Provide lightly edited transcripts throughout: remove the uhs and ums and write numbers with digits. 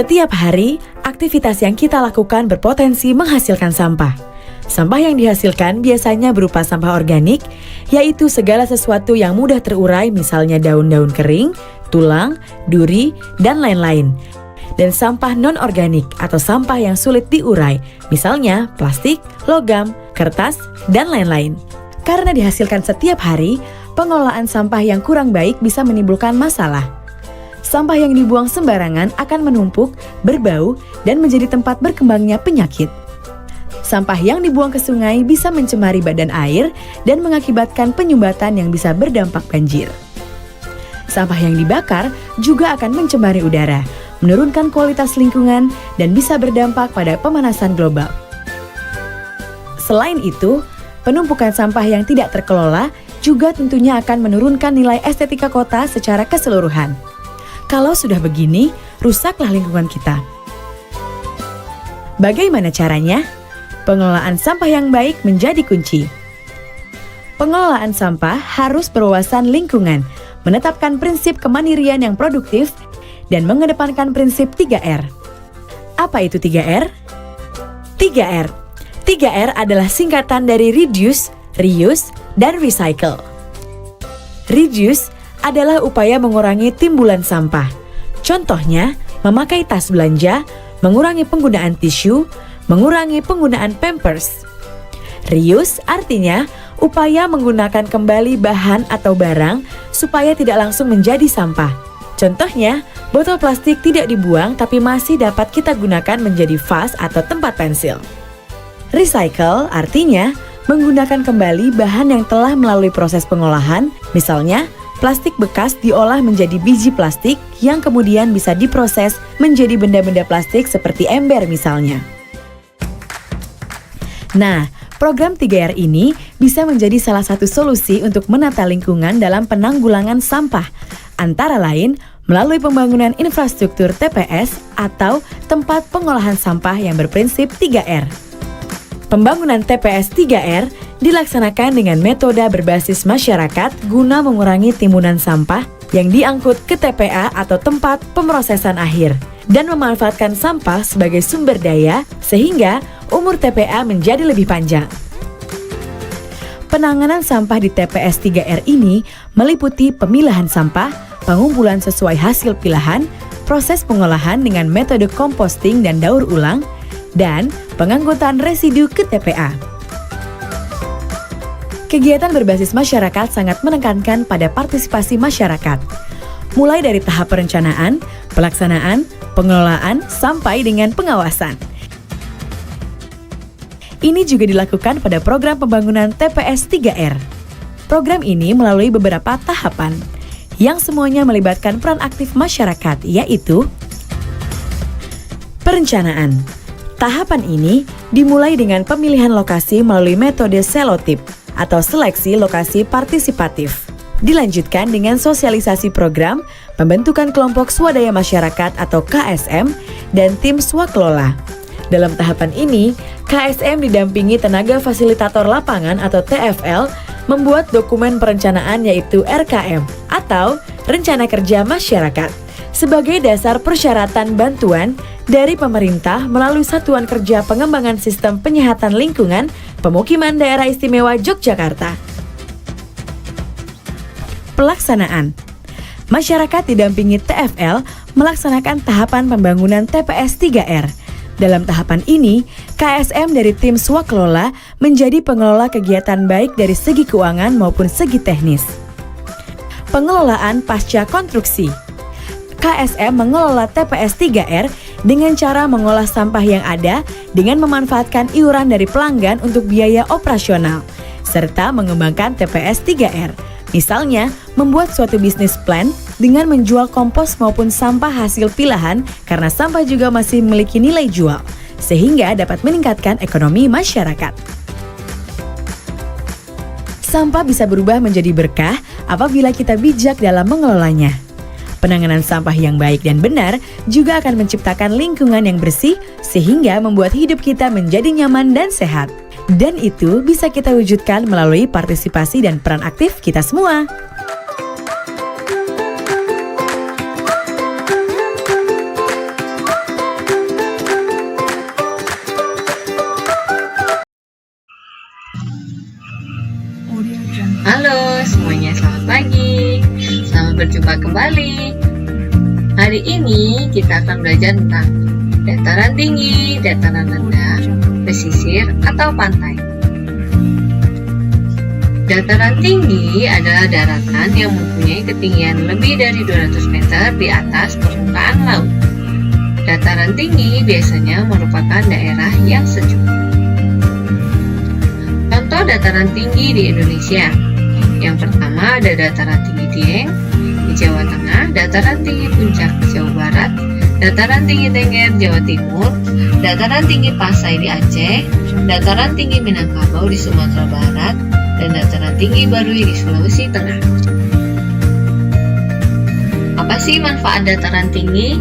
Setiap hari, aktivitas yang kita lakukan berpotensi menghasilkan sampah. Sampah yang dihasilkan biasanya berupa sampah organik, yaitu segala sesuatu yang mudah terurai, misalnya daun-daun kering, tulang, duri, dan lain-lain. Dan sampah non-organik atau sampah yang sulit diurai, misalnya plastik, logam, kertas, dan lain-lain. Karena dihasilkan setiap hari, pengelolaan sampah yang kurang baik bisa menimbulkan masalah. Sampah yang dibuang sembarangan akan menumpuk, berbau, dan menjadi tempat berkembangnya penyakit. Sampah yang dibuang ke sungai bisa mencemari badan air dan mengakibatkan penyumbatan yang bisa berdampak banjir. Sampah yang dibakar juga akan mencemari udara, menurunkan kualitas lingkungan, dan bisa berdampak pada pemanasan global. Selain itu, penumpukan sampah yang tidak terkelola juga tentunya akan menurunkan nilai estetika kota secara keseluruhan. Kalau sudah begini, rusaklah lingkungan kita. Bagaimana caranya? Pengelolaan sampah yang baik menjadi kunci. Pengelolaan sampah harus berwawasan lingkungan, menetapkan prinsip kemandirian yang produktif, dan mengedepankan prinsip 3R. Apa itu 3R? 3R. 3R adalah singkatan dari reduce, reuse, dan recycle. Reduce adalah upaya mengurangi timbulan sampah. Contohnya, memakai tas belanja, mengurangi penggunaan tisu, mengurangi penggunaan pampers. Reuse artinya upaya menggunakan kembali bahan atau barang supaya tidak langsung menjadi sampah. Contohnya, botol plastik tidak dibuang tapi masih dapat kita gunakan menjadi vas atau tempat pensil. Recycle artinya menggunakan kembali bahan yang telah melalui proses pengolahan, misalnya plastik bekas diolah menjadi biji plastik yang kemudian bisa diproses menjadi benda-benda plastik seperti ember misalnya. Nah, program 3R ini bisa menjadi salah satu solusi untuk menata lingkungan dalam penanggulangan sampah, antara lain melalui pembangunan infrastruktur TPS atau tempat pengolahan sampah yang berprinsip 3R. Pembangunan TPS 3R dilaksanakan dengan metode berbasis masyarakat guna mengurangi timbunan sampah yang diangkut ke TPA atau tempat pemrosesan akhir dan memanfaatkan sampah sebagai sumber daya sehingga umur TPA menjadi lebih panjang. Penanganan sampah di TPS 3R ini meliputi pemilahan sampah, pengumpulan sesuai hasil pilahan, proses pengolahan dengan metode composting dan daur ulang, dan pengangkutan residu ke TPA. Kegiatan berbasis masyarakat sangat menekankan pada partisipasi masyarakat, mulai dari tahap perencanaan, pelaksanaan, pengelolaan, sampai dengan pengawasan. Ini juga dilakukan pada program pembangunan TPS 3R. Program ini melalui beberapa tahapan, yang semuanya melibatkan peran aktif masyarakat, yaitu perencanaan. Tahapan ini dimulai dengan pemilihan lokasi melalui metode selotip atau seleksi lokasi partisipatif. Dilanjutkan dengan sosialisasi program, pembentukan kelompok swadaya masyarakat atau KSM, dan tim swakelola. Dalam tahapan ini, KSM didampingi tenaga fasilitator lapangan atau TFL membuat dokumen perencanaan yaitu RKM atau Rencana Kerja Masyarakat sebagai dasar persyaratan bantuan dari pemerintah melalui Satuan Kerja Pengembangan Sistem Penyihatan Lingkungan Pemukiman Daerah Istimewa Yogyakarta. Pelaksanaan. Masyarakat didampingi TFL melaksanakan tahapan pembangunan TPS 3R. Dalam tahapan ini, KSM dari tim swakelola menjadi pengelola kegiatan baik dari segi keuangan maupun segi teknis. Pengelolaan pasca konstruksi. KSM mengelola TPS 3R dengan cara mengolah sampah yang ada dengan memanfaatkan iuran dari pelanggan untuk biaya operasional, serta mengembangkan TPS 3R. Misalnya, membuat suatu bisnis plan dengan menjual kompos maupun sampah hasil pilahan karena sampah juga masih memiliki nilai jual, sehingga dapat meningkatkan ekonomi masyarakat. Sampah bisa berubah menjadi berkah apabila kita bijak dalam mengelolanya. Penanganan sampah yang baik dan benar juga akan menciptakan lingkungan yang bersih sehingga membuat hidup kita menjadi nyaman dan sehat. Dan itu bisa kita wujudkan melalui partisipasi dan peran aktif kita semua. Halo semuanya, selamat pagi. Selamat berjumpa kembali. Hari ini kita akan belajar tentang dataran tinggi, dataran rendah, pesisir atau pantai. Dataran tinggi adalah daratan yang mempunyai ketinggian lebih dari 200 meter di atas permukaan laut. Dataran tinggi biasanya merupakan daerah yang sejuk. Contoh dataran tinggi di Indonesia. Yang pertama ada dataran tinggi Dieng di Jawa Tengah, dataran tinggi Puncak Jawa Barat, dataran tinggi Tengger Jawa Timur, dataran tinggi Pasai di Aceh, dataran tinggi Minangkabau di Sumatera Barat, dan dataran tinggi Baruy di Sulawesi Tengah. Apa sih manfaat dataran tinggi?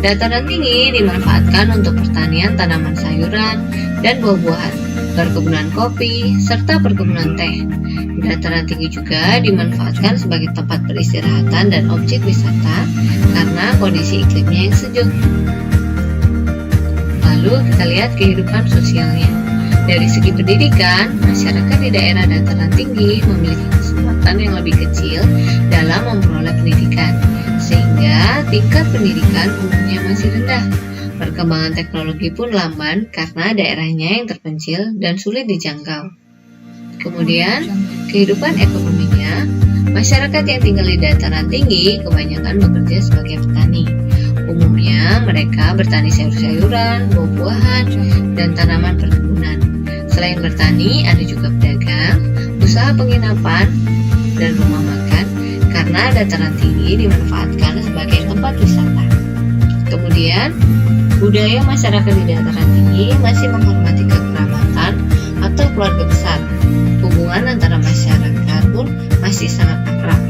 Dataran tinggi dimanfaatkan untuk pertanian tanaman sayuran dan buah-buahan, perkebunan kopi, serta perkebunan teh. Dataran tinggi juga dimanfaatkan sebagai tempat peristirahatan dan objek wisata karena kondisi iklimnya yang sejuk. Lalu kita lihat kehidupan sosialnya. Dari segi pendidikan, masyarakat di daerah dataran tinggi memiliki kesempatan yang lebih kecil dalam memperoleh pendidikan, sehingga tingkat pendidikan umumnya masih rendah. Perkembangan teknologi pun lamban karena daerahnya yang terpencil dan sulit dijangkau. Kemudian, kehidupan ekonominya, masyarakat yang tinggal di dataran tinggi kebanyakan bekerja sebagai petani. Umumnya, mereka bertani sayur-sayuran, buah-buahan, dan tanaman perkebunan. Selain bertani, ada juga pedagang, usaha penginapan, dan rumah makan, karena dataran tinggi dimanfaatkan sebagai tempat wisata. Kemudian, budaya masyarakat di dataran tinggi masih menghormati kekerabatan atau keluarga besar. Hubungan antara masyarakat pun masih sangat akrab.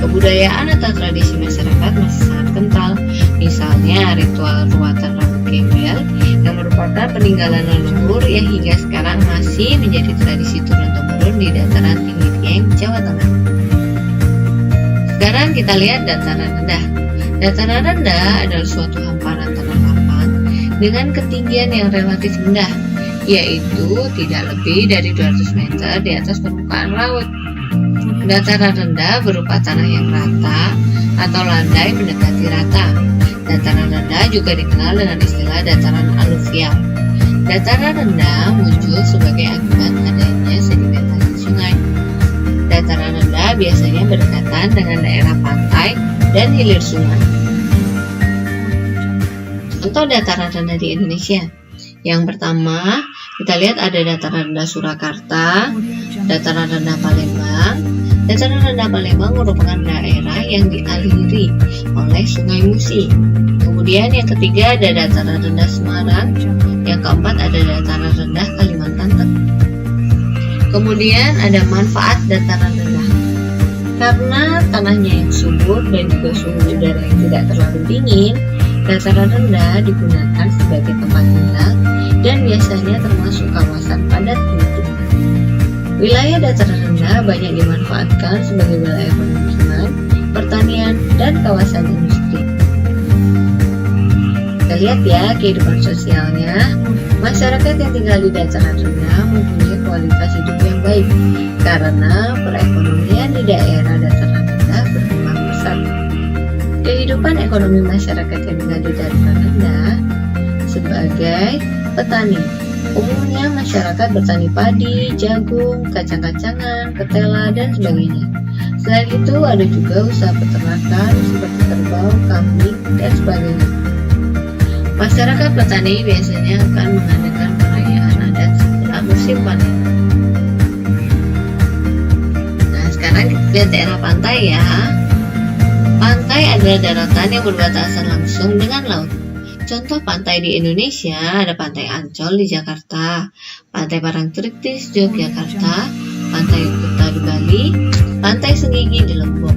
Kebudayaan atau tradisi masyarakat masih sangat kental. Misalnya ritual ruatan rambut gembel yang merupakan peninggalan leluhur yang hingga sekarang masih menjadi tradisi turun-temurun di dataran tinggi Dieng, Jawa Tengah. Sekarang kita lihat dataran rendah. Dataran rendah adalah suatu hamparan tanah lapang dengan ketinggian yang relatif rendah, yaitu tidak lebih dari 200 meter di atas permukaan laut. Dataran rendah berupa tanah yang rata atau landai mendekati rata. Dataran rendah juga dikenal dengan istilah dataran aluvial. Dataran rendah muncul sebagai akibat adanya sedimentasi sungai. Dataran rendah biasanya berdekatan dengan daerah pantai dan hilir sungai. Contoh dataran rendah di Indonesia. Yang pertama, kita lihat ada dataran rendah Surakarta, dataran rendah Palembang. Dataran rendah Palembang merupakan daerah yang dialiri oleh Sungai Musi. Kemudian yang ketiga ada dataran rendah Semarang. Yang keempat ada dataran rendah Kalimantan Tengah. Kemudian ada manfaat dataran rendah. Karena tanahnya yang subur dan juga suhu udara yang tidak terlalu dingin, dataran rendah digunakan sebagai tempat tinggal dan biasanya termasuk kawasan padat penduduk. Wilayah dataran rendah banyak dimanfaatkan sebagai wilayah pemukiman, pertanian, dan kawasan industri. Kita lihat ya kehidupan sosialnya. Masyarakat yang tinggal di dataran rendah mempunyai kualitas hidup yang baik karena perekonomian di daerah dataran rendah berkembang pesat. Kehidupan ekonomi masyarakat yang tinggal di dataran rendah sebagai petani. Umumnya masyarakat bertani padi, jagung, kacang-kacangan, ketela, dan sebagainya. Selain itu ada juga usaha peternakan seperti kerbau, kambing, dan sebagainya. Masyarakat petani biasanya akan mengadakan perayaan adat setelah musim panen. Nah, sekarang kita lihat daerah pantai ya. Pantai adalah daratan yang berbatasan langsung dengan laut. Contoh pantai di Indonesia ada Pantai Ancol di Jakarta, Pantai Parangtritis Yogyakarta, Pantai Kuta di Bali, Pantai Senggigi di Lombok.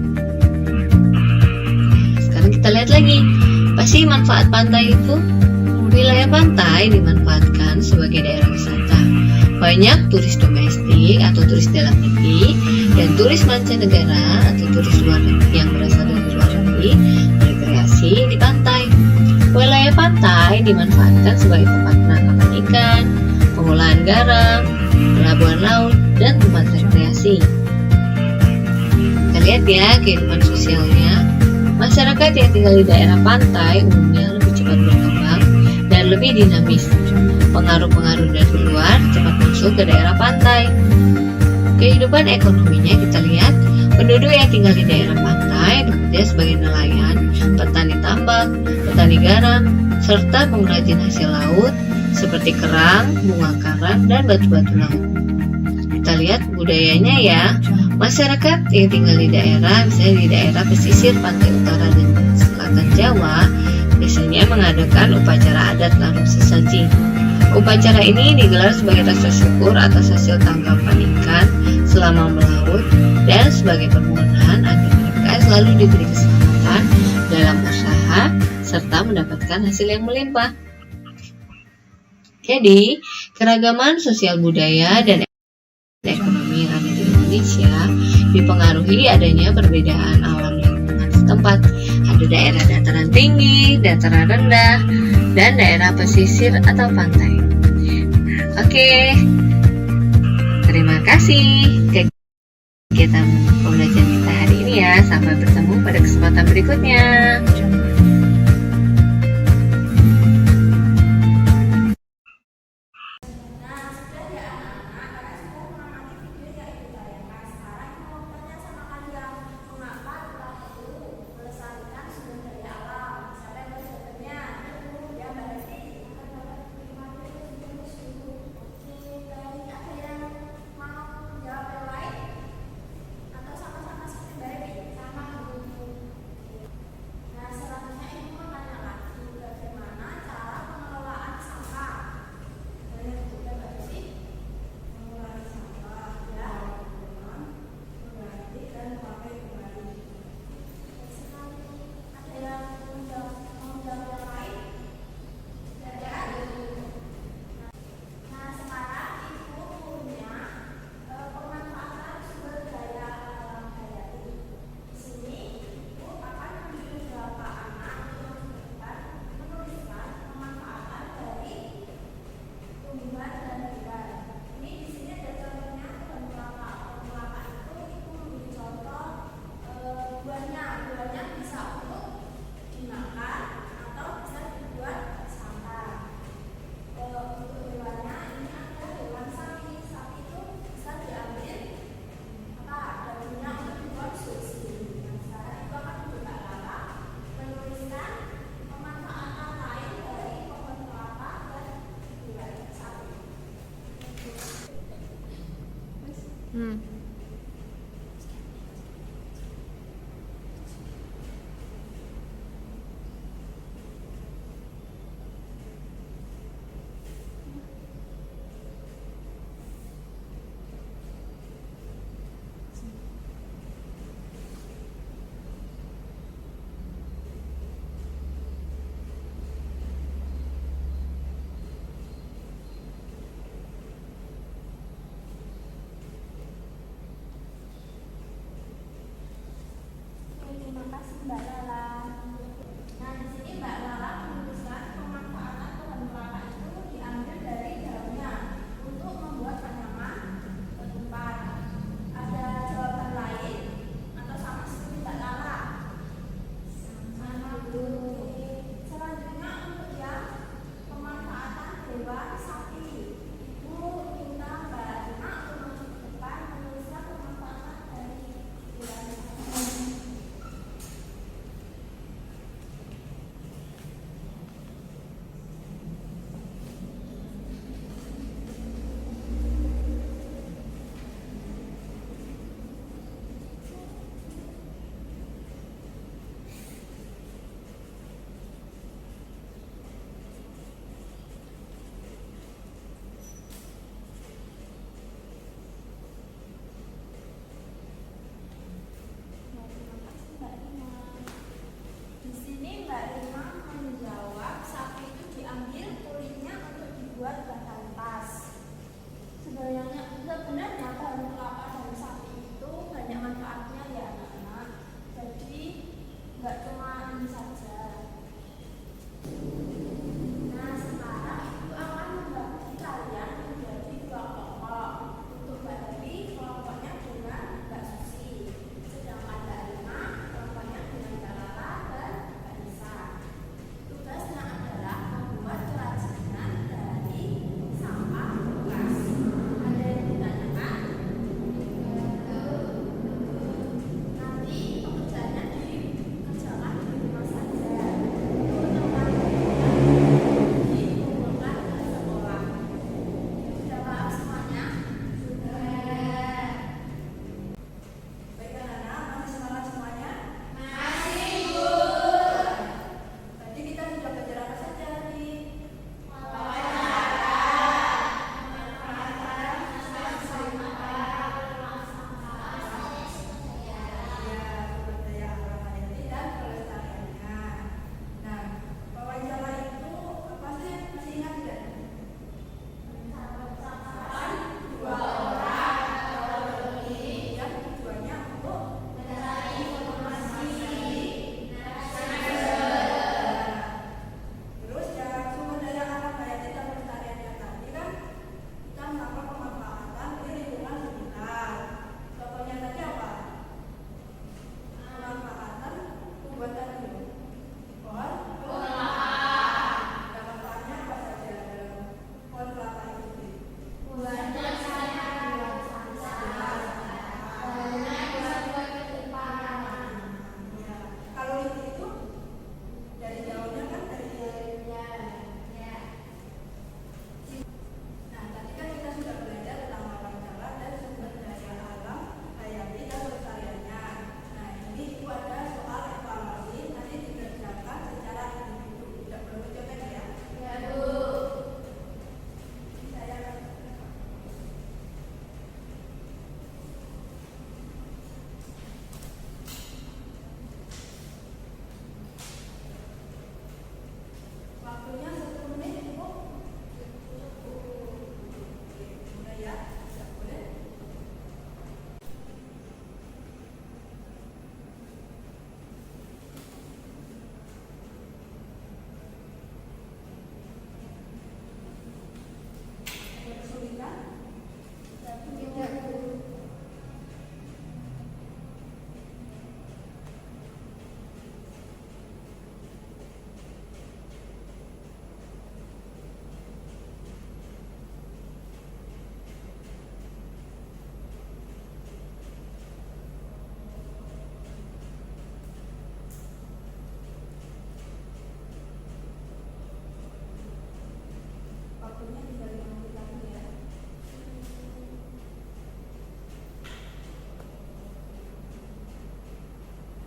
Sekarang kita lihat lagi, apa sih manfaat pantai itu? Wilayah pantai dimanfaatkan sebagai daerah wisata. Banyak turis domestik atau turis dalam negeri dan turis mancanegara atau turis luar negeri yang berasal dari luar negeri berrekreasi di pantai. Wilayah pantai dimanfaatkan sebagai tempat penangkapan ikan, pengolahan garam, pelabuhan laut, dan tempat rekreasi. lihat ya kehidupan sosialnya. Masyarakat yang tinggal di daerah pantai umumnya lebih cepat berkembang dan lebih dinamis. Pengaruh-pengaruh dari luar cepat masuk ke daerah pantai. Kehidupan ekonominya kita lihat, penduduk yang tinggal di daerah pantai bekerja sebagai nelayan, petani tambak, petani garam, serta pengrajin hasil laut seperti kerang, bunga karang, dan batu-batu laut. Kita lihat budayanya ya. Masyarakat yang tinggal di daerah, misalnya di daerah pesisir pantai utara dan selatan Jawa, biasanya mengadakan upacara adat larung sesaji. Upacara ini digelar sebagai rasa syukur atas hasil tangkapan ikan selama melaut dan sebagai permohonan agar mereka selalu diberi keselamatan dalam usaha serta mendapatkan hasil yang melimpah. Jadi, keragaman sosial budaya dan ekonomi yang ada di Indonesia dipengaruhi adanya perbedaan alam lingkungan setempat. Ada daerah dataran tinggi, dataran rendah, dan daerah pesisir atau pantai. Oke, terima kasih kegiatan pembelajaran kita hari ini ya. Sampai bertemu pada kesempatan berikutnya.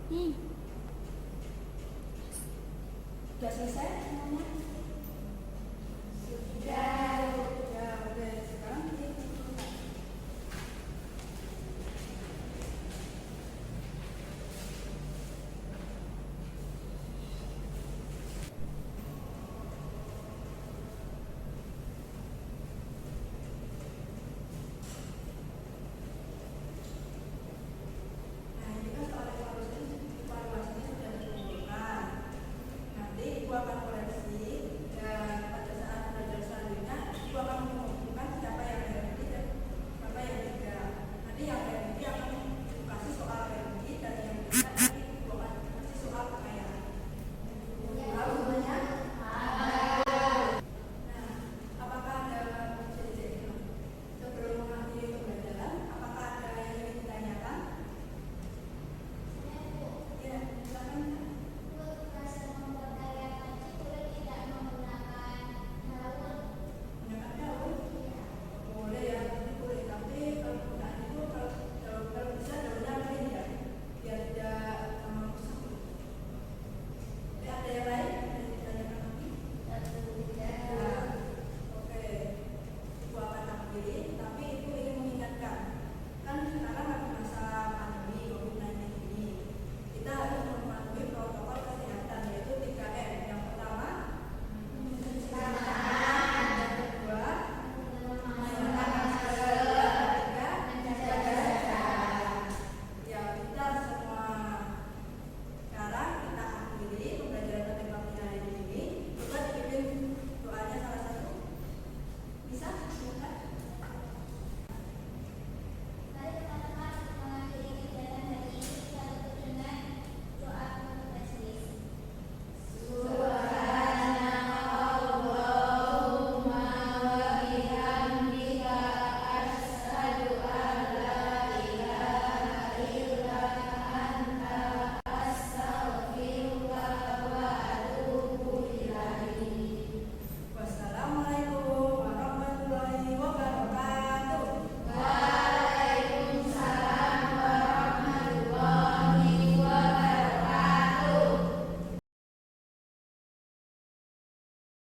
Udah selesai semuanya?